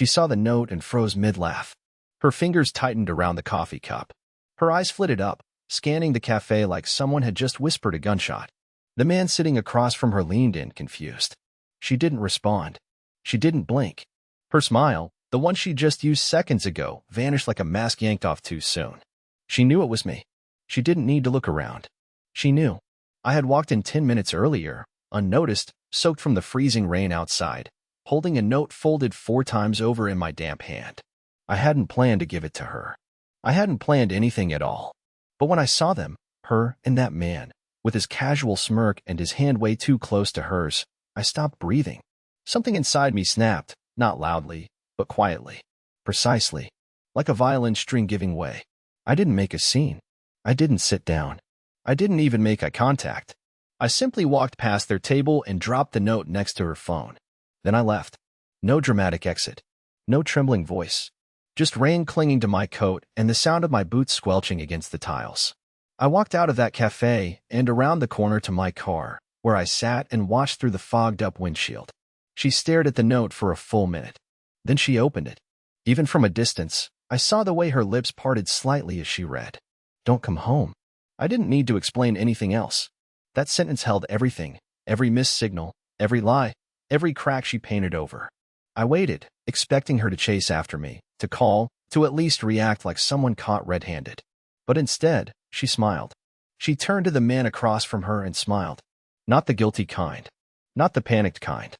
She saw the note and froze mid-laugh. Her fingers tightened around the coffee cup. Her eyes flitted up, scanning the cafe like someone had just whispered a gunshot. The man sitting across from her leaned in, confused. She didn't respond. She didn't blink. Her smile, the one she just used seconds ago, vanished like a mask yanked off too soon. She knew it was me. She didn't need to look around. She knew. I had walked in 10 minutes earlier, unnoticed, soaked from the freezing rain outside, holding a note folded 4 times over in my damp hand. I hadn't planned to give it to her. I hadn't planned anything at all. But when I saw them, her and that man, with his casual smirk and his hand way too close to hers, I stopped breathing. Something inside me snapped, not loudly, but quietly. Precisely. Like a violin string giving way. I didn't make a scene. I didn't sit down. I didn't even make eye contact. I simply walked past their table and dropped the note next to her phone. Then I left. No dramatic exit. No trembling voice. Just rain clinging to my coat and the sound of my boots squelching against the tiles. I walked out of that cafe and around the corner to my car, where I sat and watched through the fogged-up windshield. She stared at the note for a full minute. Then she opened it. Even from a distance, I saw the way her lips parted slightly as she read. "Don't come home." I didn't need to explain anything else. That sentence held everything, every missed signal, every lie, every crack she painted over. I waited, expecting her to chase after me, to call, to at least react like someone caught red-handed. But instead, she smiled. She turned to the man across from her and smiled. Not the guilty kind. Not the panicked kind.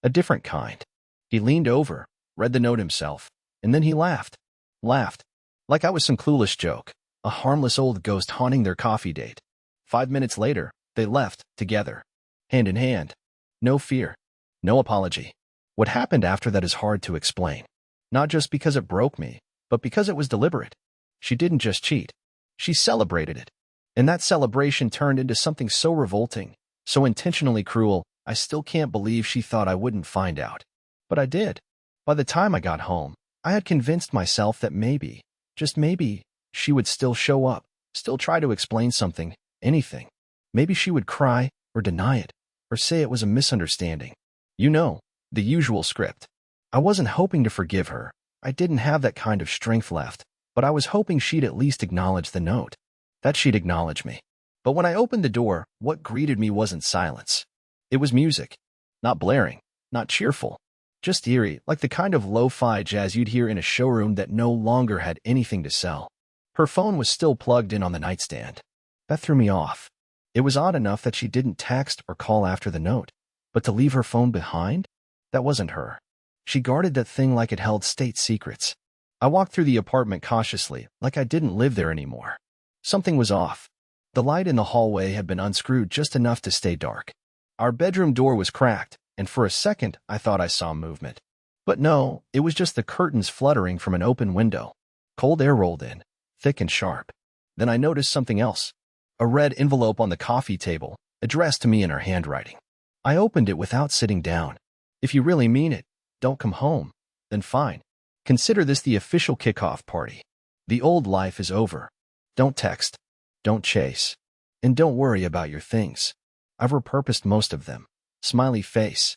A different kind. He leaned over, read the note himself, and then he laughed. Laughed. Like I was some clueless joke, a harmless old ghost haunting their coffee date. 5 minutes later, they left, together. Hand in hand. No fear. No apology. What happened after that is hard to explain. Not just because it broke me, but because it was deliberate. She didn't just cheat. She celebrated it. And that celebration turned into something so revolting, so intentionally cruel, I still can't believe she thought I wouldn't find out. But I did. By the time I got home, I had convinced myself that maybe, just maybe, she would still show up, still try to explain something, anything. Maybe she would cry, or deny it, or say it was a misunderstanding. You know, the usual script. I wasn't hoping to forgive her. I didn't have that kind of strength left, but I was hoping she'd at least acknowledge the note. That she'd acknowledge me. But when I opened the door, what greeted me wasn't silence. It was music. Not blaring, not cheerful. Just eerie, like the kind of lo-fi jazz you'd hear in a showroom that no longer had anything to sell. Her phone was still plugged in on the nightstand. That threw me off. It was odd enough that she didn't text or call after the note, but to leave her phone behind? That wasn't her. She guarded that thing like it held state secrets. I walked through the apartment cautiously, like I didn't live there anymore. Something was off. The light in the hallway had been unscrewed just enough to stay dark. Our bedroom door was cracked, and for a second I thought I saw movement. But no, it was just the curtains fluttering from an open window. Cold air rolled in, thick and sharp. Then I noticed something else. A red envelope on the coffee table, addressed to me in her handwriting. I opened it without sitting down. If you really mean it, don't come home. Then fine. Consider this the official kickoff party. The old life is over. Don't text. Don't chase. And don't worry about your things. I've repurposed most of them. Smiley face.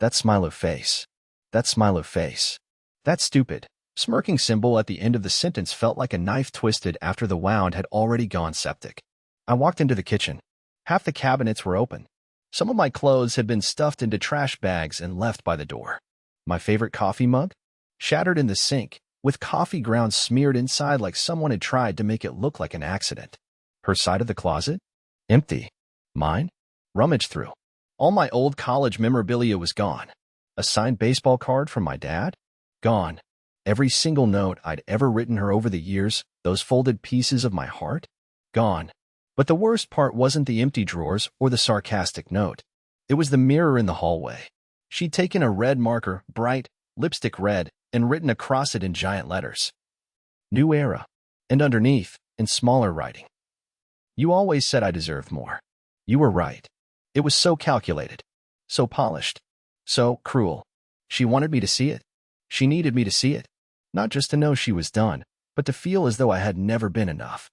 That smiley face. That smiley face. That stupid, smirking symbol at the end of the sentence felt like a knife twisted after the wound had already gone septic. I walked into the kitchen. Half the cabinets were open. Some of my clothes had been stuffed into trash bags and left by the door. My favorite coffee mug? Shattered in the sink, with coffee grounds smeared inside like someone had tried to make it look like an accident. Her side of the closet? Empty. Mine? Rummaged through. All my old college memorabilia was gone. A signed baseball card from my dad? Gone. Every single note I'd ever written her over the years, those folded pieces of my heart? Gone. But the worst part wasn't the empty drawers or the sarcastic note. It was the mirror in the hallway. She'd taken a red marker, bright, lipstick red, and written across it in giant letters. New era. And underneath, in smaller writing. You always said I deserved more. You were right. It was so calculated. So polished. So cruel. She wanted me to see it. She needed me to see it. Not just to know she was done, but to feel as though I had never been enough.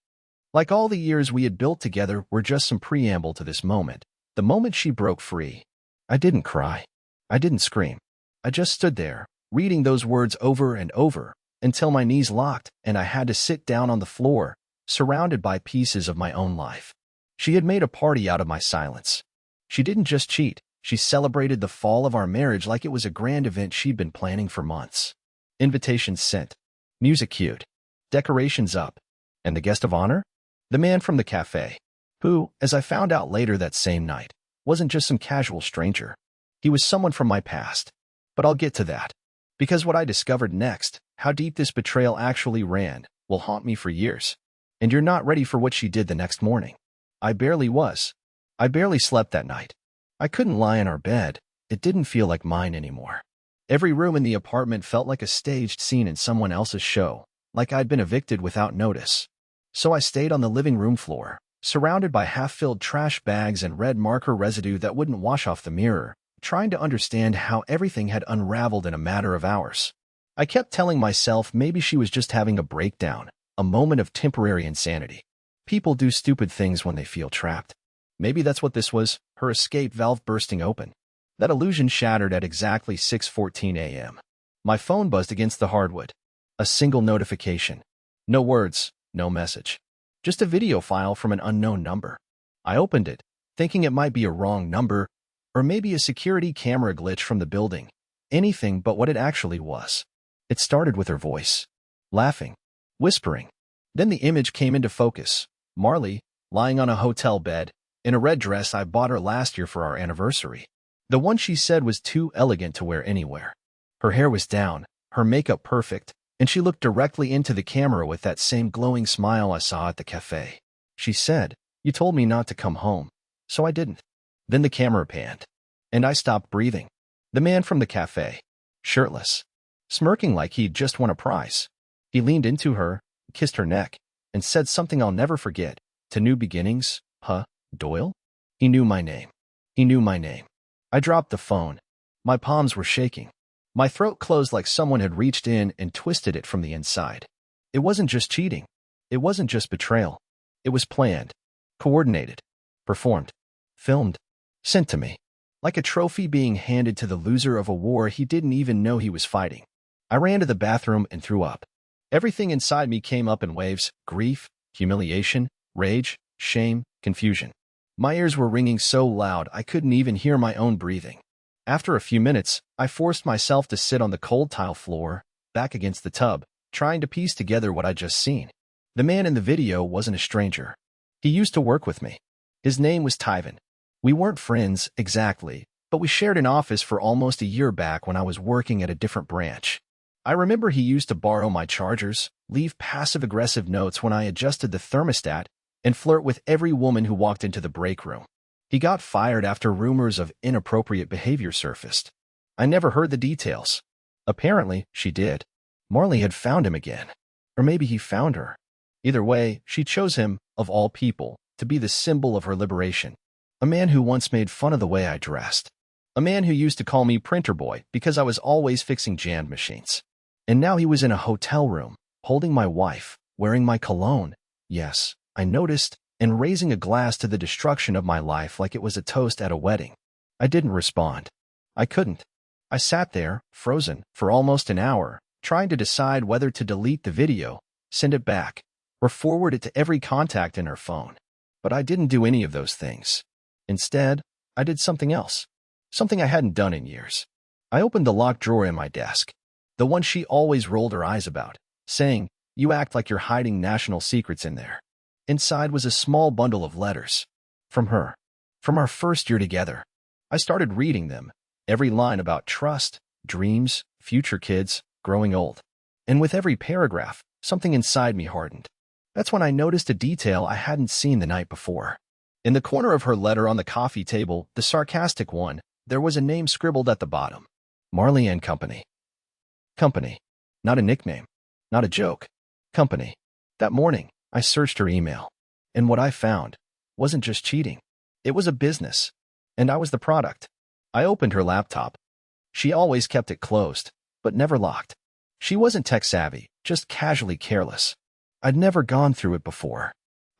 Like all the years we had built together were just some preamble to this moment, the moment she broke free. I didn't cry. I didn't scream. I just stood there, reading those words over and over until my knees locked and I had to sit down on the floor, surrounded by pieces of my own life. She had made a party out of my silence. She didn't just cheat, she celebrated the fall of our marriage like it was a grand event she'd been planning for months. Invitations sent, music cued, decorations up, and the guest of honor? The man from the cafe, who, as I found out later that same night, wasn't just some casual stranger. He was someone from my past. But I'll get to that. Because what I discovered next, how deep this betrayal actually ran, will haunt me for years. And you're not ready for what she did the next morning. I barely was. I barely slept that night. I couldn't lie in our bed. It didn't feel like mine anymore. Every room in the apartment felt like a staged scene in someone else's show, like I'd been evicted without notice. So I stayed on the living room floor, surrounded by half-filled trash bags and red marker residue that wouldn't wash off the mirror, trying to understand how everything had unraveled in a matter of hours. I kept telling myself maybe she was just having a breakdown, a moment of temporary insanity. People do stupid things when they feel trapped. Maybe that's what this was, her escape valve bursting open. That illusion shattered at exactly 6:14 a.m. My phone buzzed against the hardwood. A single notification. No words, no message. Just a video file from an unknown number. I opened it, thinking it might be a wrong number, or maybe a security camera glitch from the building. Anything but what it actually was. It started with her voice. Laughing. Whispering. Then the image came into focus. Marley, lying on a hotel bed, in a red dress I bought her last year for our anniversary. The one she said was too elegant to wear anywhere. Her hair was down, her makeup perfect, and she looked directly into the camera with that same glowing smile I saw at the cafe. She said, "You told me not to come home, so I didn't." Then the camera panned, and I stopped breathing. The man from the cafe, shirtless, smirking like he'd just won a prize. He leaned into her, kissed her neck, and said something I'll never forget. "To new beginnings, huh, Doyle?" He knew my name. He knew my name. I dropped the phone. My palms were shaking. My throat closed like someone had reached in and twisted it from the inside. It wasn't just cheating. It wasn't just betrayal. It was planned, coordinated, performed, filmed, sent to me. Like a trophy being handed to the loser of a war he didn't even know he was fighting. I ran to the bathroom and threw up. Everything inside me came up in waves: grief, humiliation, rage, shame, confusion. My ears were ringing so loud I couldn't even hear my own breathing. After a few minutes, I forced myself to sit on the cold tile floor, back against the tub, trying to piece together what I'd just seen. The man in the video wasn't a stranger. He used to work with me. His name was Tyven. We weren't friends, exactly, but we shared an office for almost a year back when I was working at a different branch. I remember he used to borrow my chargers, leave passive-aggressive notes when I adjusted the thermostat, and flirt with every woman who walked into the break room. He got fired after rumors of inappropriate behavior surfaced. I never heard the details. Apparently, she did. Marley had found him again. Or maybe he found her. Either way, she chose him, of all people, to be the symbol of her liberation. A man who once made fun of the way I dressed. A man who used to call me printer boy because I was always fixing jammed machines. And now he was in a hotel room, holding my wife, wearing my cologne. Yes, I noticed, and raising a glass to the destruction of my life like it was a toast at a wedding. I didn't respond. I couldn't. I sat there, frozen, for almost an hour, trying to decide whether to delete the video, send it back, or forward it to every contact in her phone. But I didn't do any of those things. Instead, I did something else. Something I hadn't done in years. I opened the locked drawer in my desk, the one she always rolled her eyes about, saying, "You act like you're hiding national secrets in there." Inside was a small bundle of letters. From her. From our first year together. I started reading them, every line about trust, dreams, future kids, growing old. And with every paragraph, something inside me hardened. That's when I noticed a detail I hadn't seen the night before. In the corner of her letter on the coffee table, the sarcastic one, there was a name scribbled at the bottom. Marley and Company. Company. Not a nickname. Not a joke. Company. That morning, I searched her email. And what I found wasn't just cheating. It was a business. And I was the product. I opened her laptop. She always kept it closed, but never locked. She wasn't tech-savvy, just casually careless. I'd never gone through it before.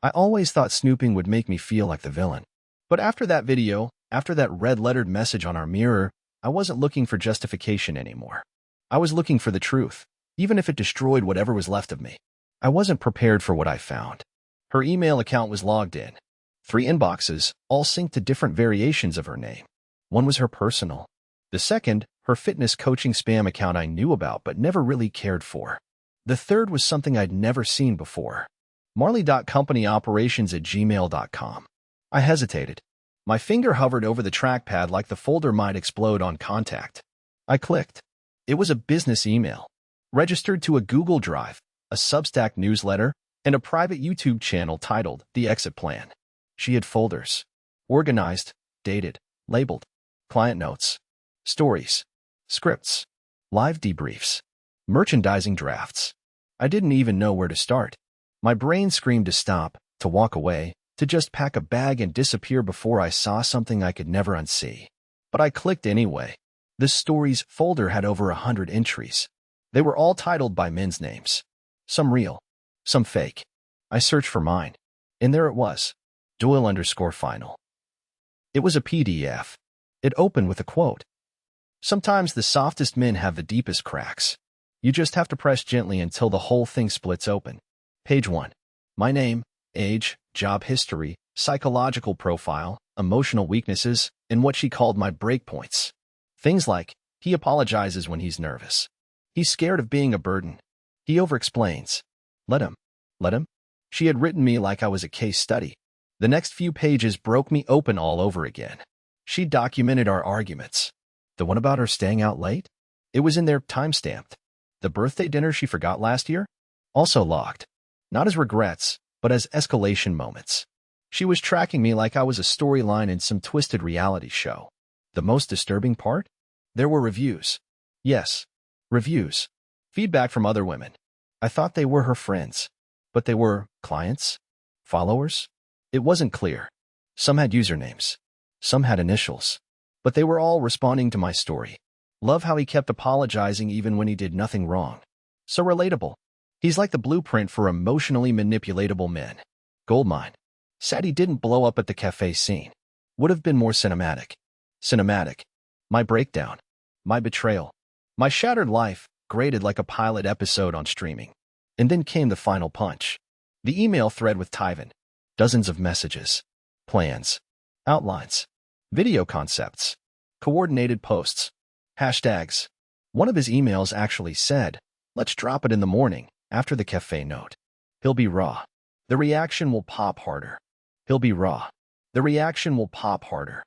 I always thought snooping would make me feel like the villain. But after that video, after that red-lettered message on our mirror, I wasn't looking for justification anymore. I was looking for the truth, even if it destroyed whatever was left of me. I wasn't prepared for what I found. Her email account was logged in. 3 inboxes, all synced to different variations of her name. One was her personal. The second, her fitness coaching spam account I knew about but never really cared for. The third was something I'd never seen before. marley.companyoperations@gmail.com. I hesitated. My finger hovered over the trackpad like the folder might explode on contact. I clicked. It was a business email, registered to a Google Drive, a Substack newsletter, and a private YouTube channel titled The Exit Plan. She had folders. Organized, dated, labeled. Client notes. Stories. Scripts. Live debriefs. Merchandising drafts. I didn't even know where to start. My brain screamed to stop, to walk away, to just pack a bag and disappear before I saw something I could never unsee. But I clicked anyway. The stories folder had over 100 entries. They were all titled by men's names. Some real, some fake. I searched for mine. And there it was. Doyle_final. It was a PDF. It opened with a quote. Sometimes the softest men have the deepest cracks. You just have to press gently until the whole thing splits open. Page 1. My name, age, job history, psychological profile, emotional weaknesses, and what she called my breakpoints. Things like, he apologizes when he's nervous. He's scared of being a burden. He overexplains. Let him. Let him. She had written me like I was a case study. The next few pages broke me open all over again. She documented our arguments. The one about her staying out late? It was in there, time-stamped. The birthday dinner she forgot last year? Also logged. Not as regrets, but as escalation moments. She was tracking me like I was a storyline in some twisted reality show. The most disturbing part? There were reviews. Yes, reviews. Feedback from other women. I thought they were her friends. But they were clients? Followers? It wasn't clear. Some had usernames. Some had initials. But they were all responding to my story. Love how he kept apologizing even when he did nothing wrong. So relatable. He's like the blueprint for emotionally manipulatable men. Goldmine. Sad he didn't blow up at the cafe scene. Would have been more cinematic. Cinematic. My breakdown. My betrayal. My shattered life, graded like a pilot episode on streaming. And then came the final punch. The email thread with Tyven. Dozens of messages. Plans. Outlines. Video concepts. Coordinated posts. Hashtags. One of his emails actually said, let's drop it in the morning, after the cafe note. He'll be raw. The reaction will pop harder. He'll be raw. The reaction will pop harder.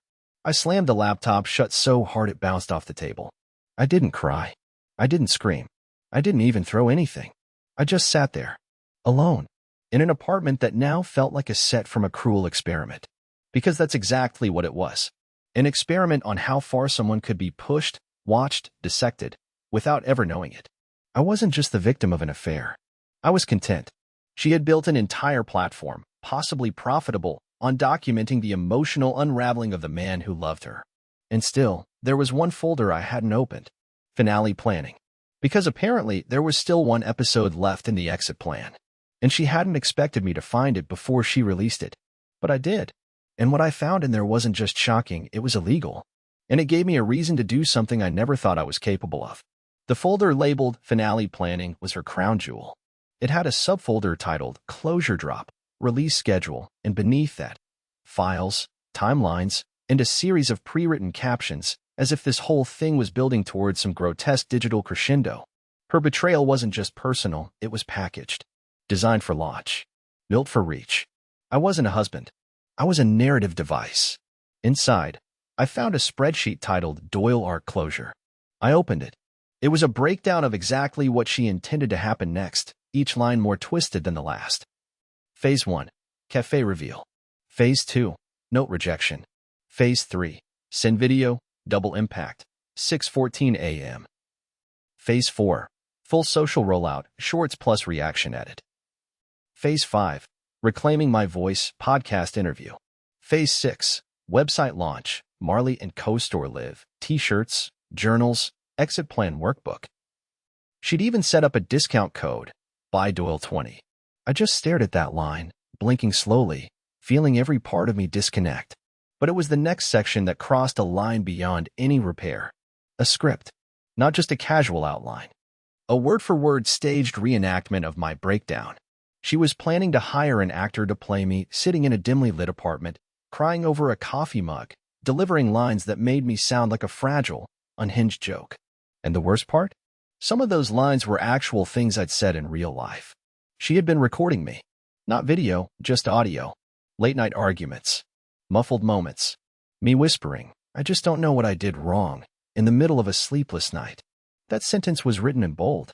I slammed the laptop shut so hard it bounced off the table. I didn't cry. I didn't scream. I didn't even throw anything. I just sat there, alone, in an apartment that now felt like a set from a cruel experiment. Because that's exactly what it was. An experiment on how far someone could be pushed, watched, dissected, without ever knowing it. I wasn't just the victim of an affair. I was content. She had built an entire platform, possibly profitable, on documenting the emotional unraveling of the man who loved her. And still, there was one folder I hadn't opened. Finale planning. Because apparently there was still one episode left in the exit plan. And she hadn't expected me to find it before she released it. But I did. And what I found in there wasn't just shocking, it was illegal. And it gave me a reason to do something I never thought I was capable of. The folder labeled Finale Planning was her crown jewel. It had a subfolder titled Closure Drop, Release Schedule, and beneath that, files, timelines, and a series of pre-written captions, as if this whole thing was building towards some grotesque digital crescendo. Her betrayal wasn't just personal, it was packaged. Designed for launch. Built for reach. I wasn't a husband. I was a narrative device. Inside, I found a spreadsheet titled Doyle Arc Closure. I opened it. It was a breakdown of exactly what she intended to happen next, each line more twisted than the last. Phase 1. Café reveal. Phase 2. Note rejection. Phase 3. Send video, double impact. 6:14 a.m. Phase 4. Full social rollout, shorts plus reaction edit. Phase 5. Reclaiming my voice, podcast interview. Phase 6. Website launch, Marley & Co. store live, t-shirts, journals, exit plan workbook. She'd even set up a discount code, Buy Doyle 20. I just stared at that line, blinking slowly, feeling every part of me disconnect. But it was the next section that crossed a line beyond any repair. A script. not just a casual outline. A word-for-word staged reenactment of my breakdown. She was planning to hire an actor to play me, sitting in a dimly lit apartment, crying over a coffee mug, delivering lines that made me sound like a fragile, unhinged joke. And the worst part? Some of those lines were actual things I'd said in real life. She had been recording me. Not video, just audio. Late-night arguments. Muffled moments. Me whispering, "I just don't know what I did wrong," in the middle of a sleepless night. That sentence was written in bold,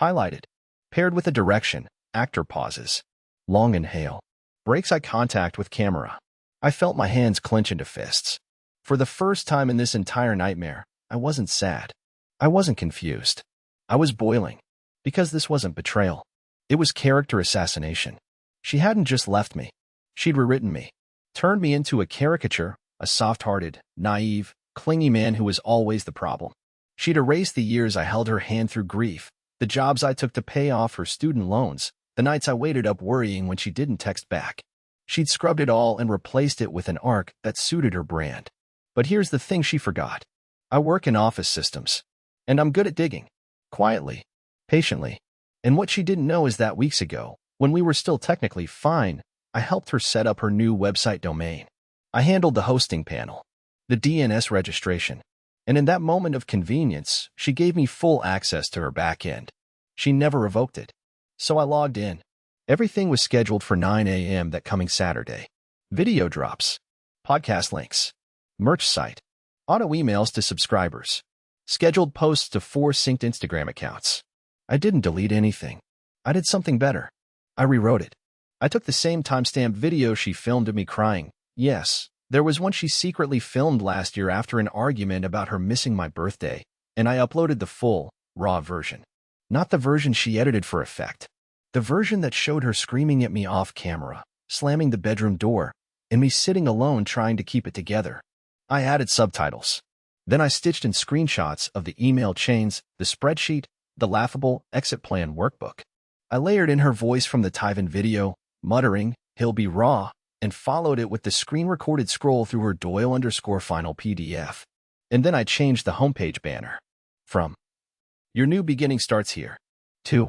highlighted, paired with a direction, actor pauses, long inhale, breaks eye contact with camera. I felt my hands clench into fists. For the first time in this entire nightmare, I wasn't sad. I wasn't confused. I was boiling. Because this wasn't betrayal. It was character assassination. She hadn't just left me. She'd rewritten me. Turned me into a caricature, a soft-hearted, naive, clingy man who was always the problem. She'd erased the years I held her hand through grief, the jobs I took to pay off her student loans, the nights I waited up worrying when she didn't text back. She'd scrubbed it all and replaced it with an arc that suited her brand. But here's the thing she forgot. I work in office systems. And I'm good at digging. Quietly. Patiently. And what she didn't know is that weeks ago, when we were still technically fine, I helped her set up her new website domain. I handled the hosting panel, the DNS registration. And in that moment of convenience, she gave me full access to her back end. She never revoked it. So I logged in. Everything was scheduled for 9 a.m. that coming Saturday. Video drops. Podcast links. Merch site. Auto emails to subscribers. Scheduled posts to 4 synced Instagram accounts. I didn't delete anything. I did something better. I rewrote it. I took the same timestamp video she filmed of me crying. Yes. There was one she secretly filmed last year after an argument about her missing my birthday, and I uploaded the full, raw version. Not the version she edited for effect. The version that showed her screaming at me off camera, slamming the bedroom door, and me sitting alone trying to keep it together. I added subtitles. Then I stitched in screenshots of the email chains, the spreadsheet, the laughable exit plan workbook. I layered in her voice from the Tyven video, muttering, "He'll be raw," and followed it with the screen-recorded scroll through her Doyle_final PDF. And then I changed the homepage banner. From "Your new beginning starts here," to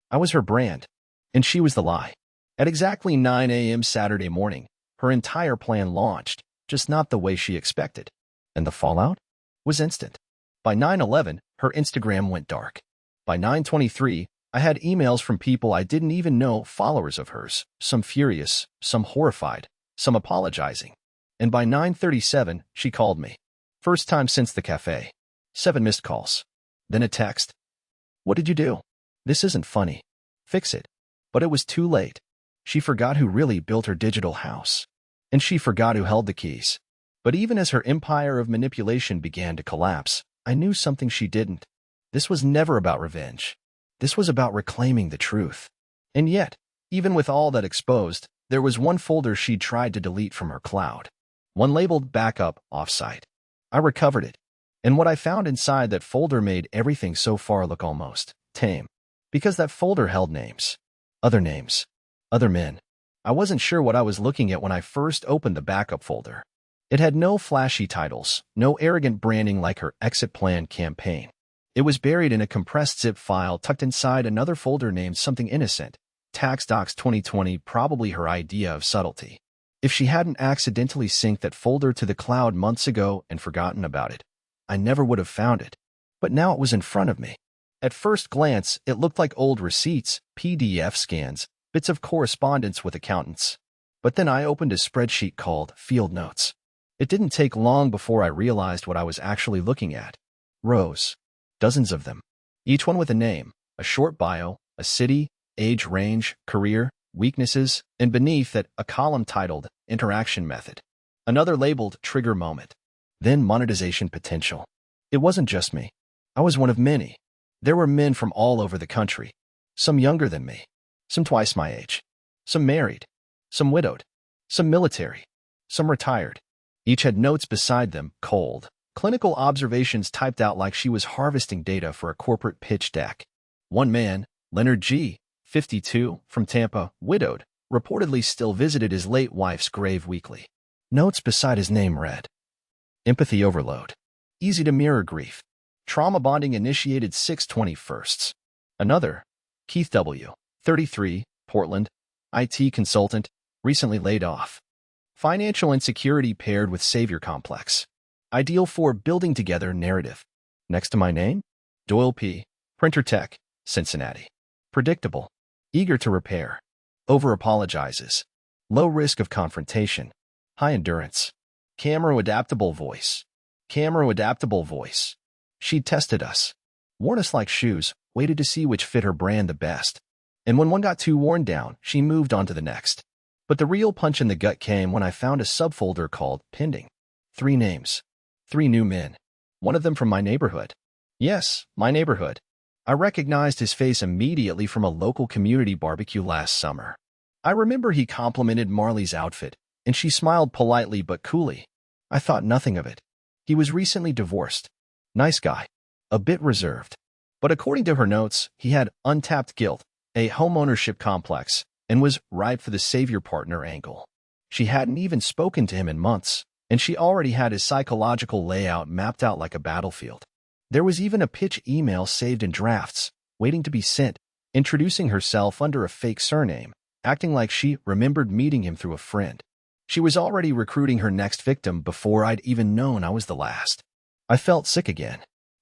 I was her brand, and she was the lie. At exactly 9 a.m. Saturday morning, her entire plan launched, just not the way she expected. And the fallout was instant. By 9:11, her Instagram went dark. By 9:23, I had emails from people I didn't even know, followers of hers, some furious, some horrified, some apologizing. And by 9:37, she called me. First time since the cafe. 7 missed calls. Then a text. "What did you do? This isn't funny. Fix it." But it was too late. She forgot who really built her digital house. And she forgot who held the keys. But even as her empire of manipulation began to collapse, I knew something she didn't. This was never about revenge. This was about reclaiming the truth. And yet, even with all that exposed, there was one folder she'd tried to delete from her cloud. One labeled Backup Offsite. I recovered it. And what I found inside that folder made everything so far look almost tame. Because that folder held names. Other men. I wasn't sure what I was looking at when I first opened the backup folder. It had no flashy titles, no arrogant branding like her exit plan campaign. It was buried in a compressed zip file tucked inside another folder named something innocent. Tax Docs 2020, probably her idea of subtlety. If she hadn't accidentally synced that folder to the cloud months ago and forgotten about it, I never would have found it. But now it was in front of me. At first glance, it looked like old receipts, PDF scans, bits of correspondence with accountants. But then I opened a spreadsheet called Field Notes. It didn't take long before I realized what I was actually looking at. Rows. Dozens of them. Each one with a name, a short bio, a city, age range, career, weaknesses, and beneath it, a column titled Interaction Method. Another labeled Trigger Moment. Then Monetization Potential. It wasn't just me. I was one of many. There were men from all over the country. Some younger than me. Some twice my age. Some married. Some widowed. Some military. Some retired. Each had notes beside them, cold. Clinical observations typed out like she was harvesting data for a corporate pitch deck. One man, Leonard G., 52, from Tampa, widowed, reportedly still visited his late wife's grave weekly. Notes beside his name read, "Empathy overload. Easy to mirror grief. Trauma bonding initiated 6/21. Another, Keith W., 33, Portland, IT consultant, recently laid off. Financial insecurity paired with savior complex. Ideal for building together narrative. Next to my name? Doyle P., Printer Tech, Cincinnati. Predictable. Eager to repair. Over-apologizes. Low risk of confrontation. High endurance. Camera-adaptable voice. Camera-adaptable voice. She tested us. Worn us like shoes, waited to see which fit her brand the best. And when one got too worn down, she moved on to the next. But the real punch in the gut came when I found a subfolder called Pending. 3 names. 3 new men. One of them from my neighborhood. Yes, my neighborhood. I recognized his face immediately from a local community barbecue last summer. I remember he complimented Marley's outfit, and she smiled politely but coolly. I thought nothing of it. He was recently divorced. Nice guy. A bit reserved. But according to her notes, he had untapped guilt, a homeownership complex, and was ripe for the savior partner angle. She hadn't even spoken to him in months, and she already had his psychological layout mapped out like a battlefield. There was even a pitch email saved in drafts, waiting to be sent, introducing herself under a fake surname, acting like she remembered meeting him through a friend. She was already recruiting her next victim before I'd even known I was the last. I felt sick again,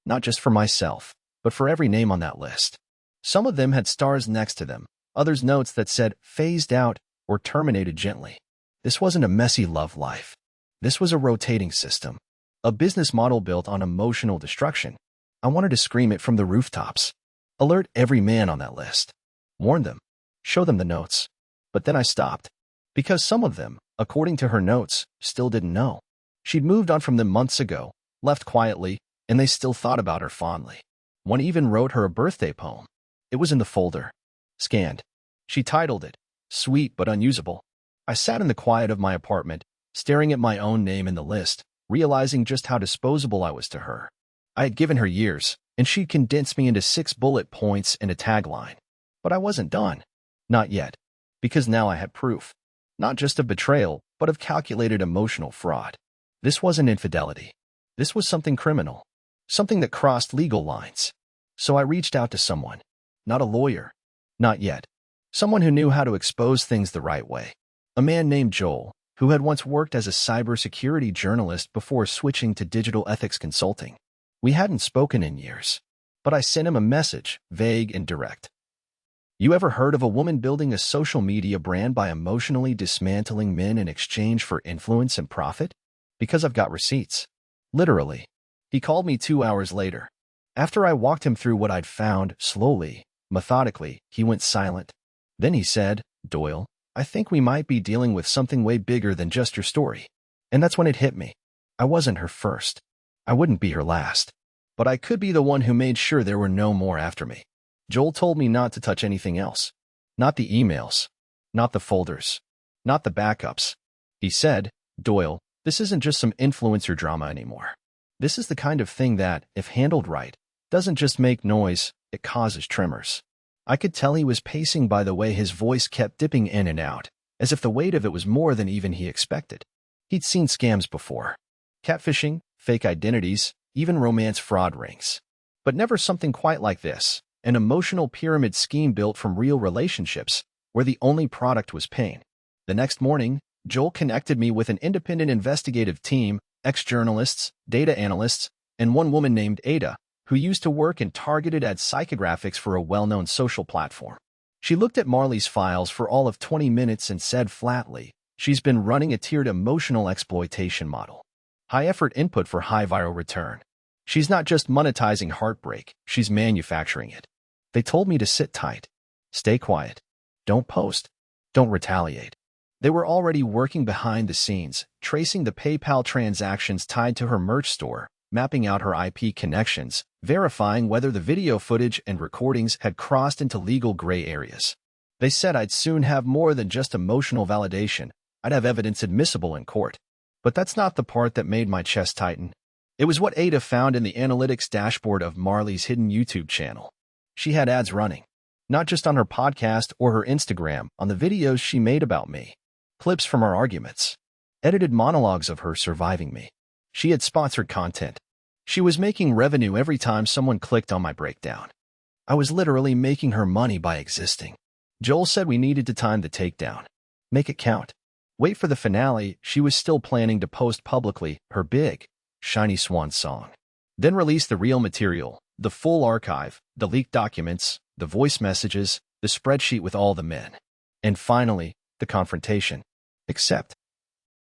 not just for myself, but for every name on that list. Some of them had stars next to them, others notes that said phased out or terminated gently. This wasn't a messy love life. This was a rotating system, a business model built on emotional destruction. I wanted to scream it from the rooftops. Alert every man on that list. Warn them. Show them the notes. But then I stopped. Because some of them, according to her notes, still didn't know. She'd moved on from them months ago, left quietly, and they still thought about her fondly. One even wrote her a birthday poem. It was in the folder. Scanned. She titled it, Sweet but Unusable. I sat in the quiet of my apartment, staring at my own name in the list, realizing just how disposable I was to her. I had given her years, and she'd condensed me into 6 bullet points and a tagline. But I wasn't done. Not yet. Because now I had proof. Not just of betrayal, but of calculated emotional fraud. This wasn't infidelity. This was something criminal. Something that crossed legal lines. So I reached out to someone. Not a lawyer. Not yet. Someone who knew how to expose things the right way. A man named Joel, who had once worked as a cybersecurity journalist before switching to digital ethics consulting. We hadn't spoken in years. But I sent him a message, vague and direct. You ever heard of a woman building a social media brand by emotionally dismantling men in exchange for influence and profit? Because I've got receipts. Literally. He called me 2 hours later. After I walked him through what I'd found, slowly, methodically, he went silent. Then he said, Doyle, I think we might be dealing with something way bigger than just your story. And that's when it hit me. I wasn't her first. I wouldn't be her last. But I could be the one who made sure there were no more after me. Joel told me not to touch anything else. Not the emails. Not the folders. Not the backups. He said, Doyle, this isn't just some influencer drama anymore. This is the kind of thing that, if handled right, doesn't just make noise, it causes tremors. I could tell he was pacing by the way his voice kept dipping in and out, as if the weight of it was more than even he expected. He'd seen scams before. Catfishing, fake identities, even romance fraud rings. But never something quite like this. An emotional pyramid scheme built from real relationships, where the only product was pain. The next morning, Joel connected me with an independent investigative team, ex-journalists, data analysts, and one woman named Ada, who used to work in targeted ad psychographics for a well-known social platform. She looked at Marley's files for all of 20 minutes and said flatly, she's been running a tiered emotional exploitation model. High-effort input for high viral return. She's not just monetizing heartbreak, she's manufacturing it. They told me to sit tight. Stay quiet. Don't post. Don't retaliate. They were already working behind the scenes, tracing the PayPal transactions tied to her merch store, mapping out her IP connections, verifying whether the video footage and recordings had crossed into legal gray areas. They said I'd soon have more than just emotional validation. I'd have evidence admissible in court. But that's not the part that made my chest tighten. It was what Ada found in the analytics dashboard of Marley's hidden YouTube channel. She had ads running, not just on her podcast or her Instagram, on the videos she made about me. Clips from our arguments. Edited monologues of her surviving me. She had sponsored content. She was making revenue every time someone clicked on my breakdown. I was literally making her money by existing. Joel said we needed to time the takedown. Make it count. Wait for the finale. She was still planning to post publicly her big, shiny swan song. Then release the real material, the full archive, the leaked documents, the voice messages, the spreadsheet with all the men. And finally, the confrontation. Except,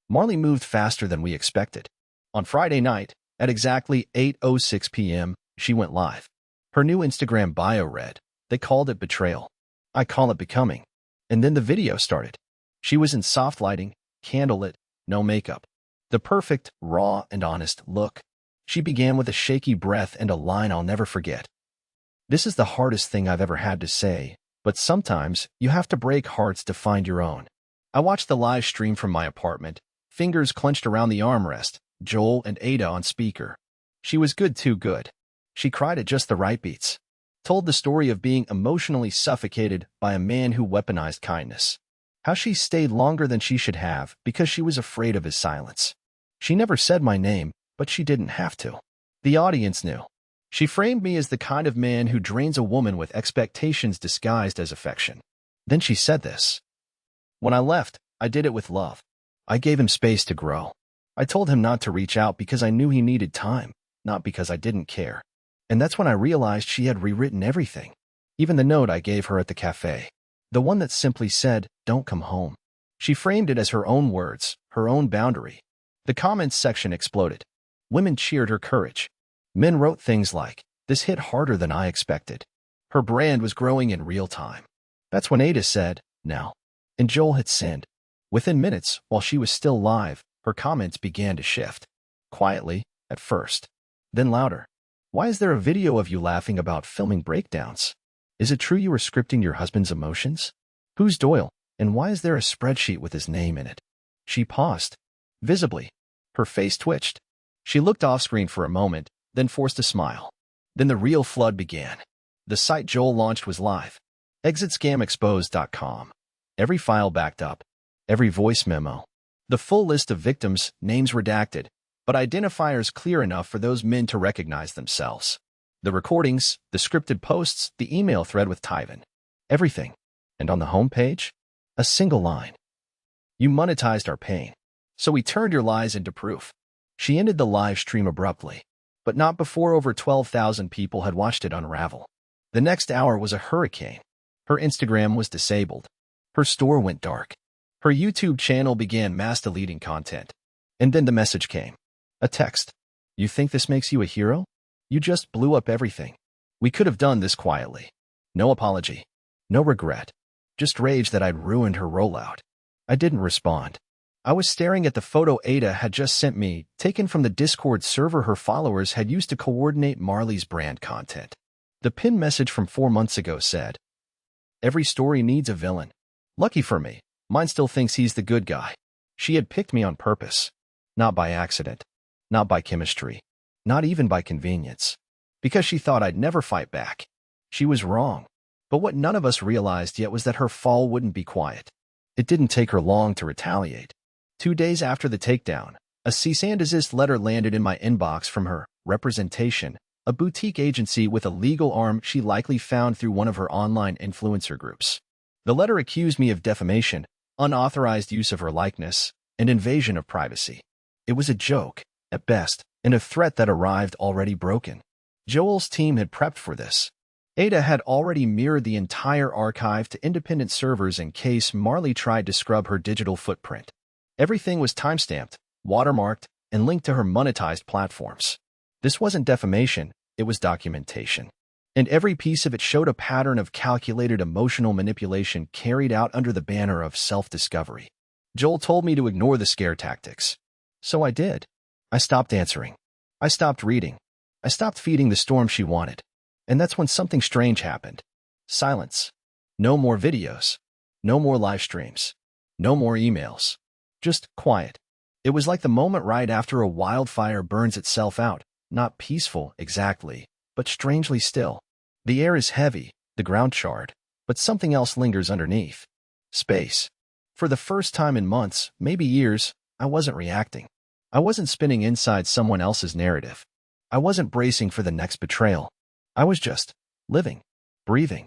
Marley moved faster than we expected. On Friday night, at exactly 8:06 p.m., she went live. Her new Instagram bio read, "They called it betrayal. I call it becoming." And then the video started. She was in soft lighting, candlelit, no makeup. The perfect, raw, and honest look. She began with a shaky breath and a line I'll never forget. "This is the hardest thing I've ever had to say, but sometimes you have to break hearts to find your own." I watched the live stream from my apartment, fingers clenched around the armrest, Joel and Ada on speaker. She was good, too good. She cried at just the right beats. Told the story of being emotionally suffocated by a man who weaponized kindness. How she stayed longer than she should have because she was afraid of his silence. She never said my name, but she didn't have to. The audience knew. She framed me as the kind of man who drains a woman with expectations disguised as affection. Then she said this. "When I left, I did it with love. I gave him space to grow. I told him not to reach out because I knew he needed time, not because I didn't care." And that's when I realized she had rewritten everything. Even the note I gave her at the cafe. The one that simply said, "Don't come home." She framed it as her own words, her own boundary. The comments section exploded. Women cheered her courage. Men wrote things like, "This hit harder than I expected." Her brand was growing in real time. That's when Ada said, "Now." And Joel hit send. Within minutes, while she was still live, her comments began to shift. Quietly, at first. Then louder. "Why is there a video of you laughing about filming breakdowns? Is it true you were scripting your husband's emotions? Who's Doyle, and why is there a spreadsheet with his name in it?" She paused. Visibly. Her face twitched. She looked off-screen for a moment, then forced a smile. Then the real flood began. The site Joel launched was live. ExitScamExposed.com. Every file backed up. Every voice memo. The full list of victims, names redacted, but identifiers clear enough for those men to recognize themselves. The recordings, the scripted posts, the email thread with Tyven. Everything. And on the homepage, a single line. "You monetized our pain, so we turned your lies into proof." She ended the live stream abruptly, but not before over 12,000 people had watched it unravel. The next hour was a hurricane. Her Instagram was disabled. Her store went dark. Her YouTube channel began mass deleting content. And then the message came. A text. "You think this makes you a hero? You just blew up everything. We could have done this quietly. No apology. No regret. Just rage that I'd ruined her rollout." I didn't respond. I was staring at the photo Ada had just sent me, taken from the Discord server her followers had used to coordinate Marley's brand content. The pinned message from 4 months ago said, "Every story needs a villain. Lucky for me, mine still thinks he's the good guy." She had picked me on purpose. Not by accident. Not by chemistry. Not even by convenience. Because she thought I'd never fight back. She was wrong. But what none of us realized yet was that her fall wouldn't be quiet. It didn't take her long to retaliate. 2 days after the takedown, a cease and desist letter landed in my inbox from her representation, a boutique agency with a legal arm she likely found through one of her online influencer groups. The letter accused me of defamation, unauthorized use of her likeness, and invasion of privacy. It was a joke, at best, and a threat that arrived already broken. Joel's team had prepped for this. Ada had already mirrored the entire archive to independent servers in case Marley tried to scrub her digital footprint. Everything was timestamped, watermarked, and linked to her monetized platforms. This wasn't defamation, it was documentation. And every piece of it showed a pattern of calculated emotional manipulation carried out under the banner of self-discovery. Joel told me to ignore the scare tactics. So I did. I stopped answering. I stopped reading. I stopped feeding the storm she wanted. And that's when something strange happened. Silence. No more videos. No more live streams. No more emails. Just quiet. It was like the moment right after a wildfire burns itself out, not peaceful exactly, but strangely still. The air is heavy, the ground charred, but something else lingers underneath. Space. For the first time in months, maybe years, I wasn't reacting. I wasn't spinning inside someone else's narrative. I wasn't bracing for the next betrayal. I was just living, breathing,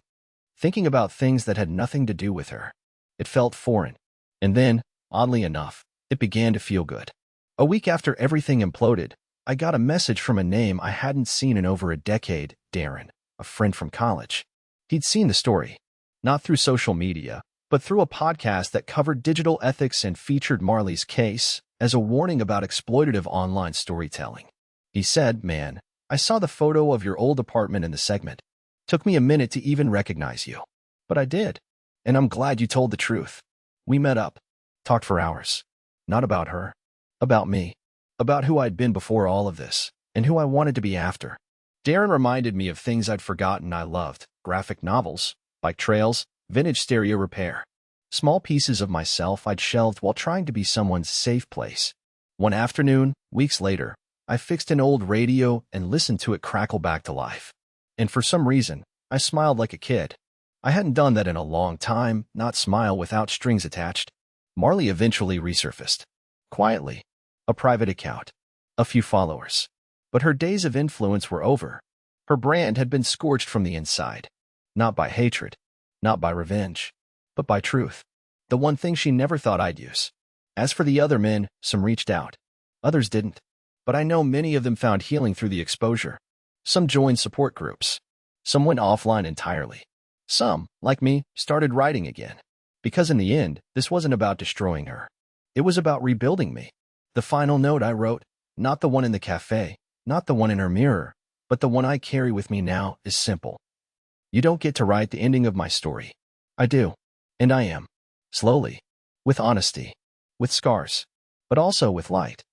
thinking about things that had nothing to do with her. It felt foreign. And then, oddly enough, it began to feel good. A week after everything imploded, I got a message from a name I hadn't seen in over a decade, Darren, a friend from college. He'd seen the story, not through social media, but through a podcast that covered digital ethics and featured Marley's case as a warning about exploitative online storytelling. He said, "Man, I saw the photo of your old apartment in the segment. Took me a minute to even recognize you. But I did. And I'm glad you told the truth. We met up, talked for hours. Not about her. About me. About who I'd been before all of this, and who I wanted to be after." Darren reminded me of things I'd forgotten I loved: graphic novels, bike trails, vintage stereo repair. Small pieces of myself I'd shelved while trying to be someone's safe place. One afternoon, weeks later, I fixed an old radio and listened to it crackle back to life. And for some reason, I smiled like a kid. I hadn't done that in a long time, not smile without strings attached. Marley eventually resurfaced. Quietly. A private account. A few followers. But her days of influence were over. Her brand had been scorched from the inside. Not by hatred. Not by revenge. But by truth. The one thing she never thought I'd use. As for the other men, some reached out. Others didn't. But I know many of them found healing through the exposure. Some joined support groups. Some went offline entirely. Some, like me, started writing again. Because in the end, this wasn't about destroying her. It was about rebuilding me. The final note I wrote, not the one in the cafe, not the one in her mirror, but the one I carry with me now, is simple. You don't get to write the ending of my story. I do. And I am. Slowly. With honesty. With scars. But also with light.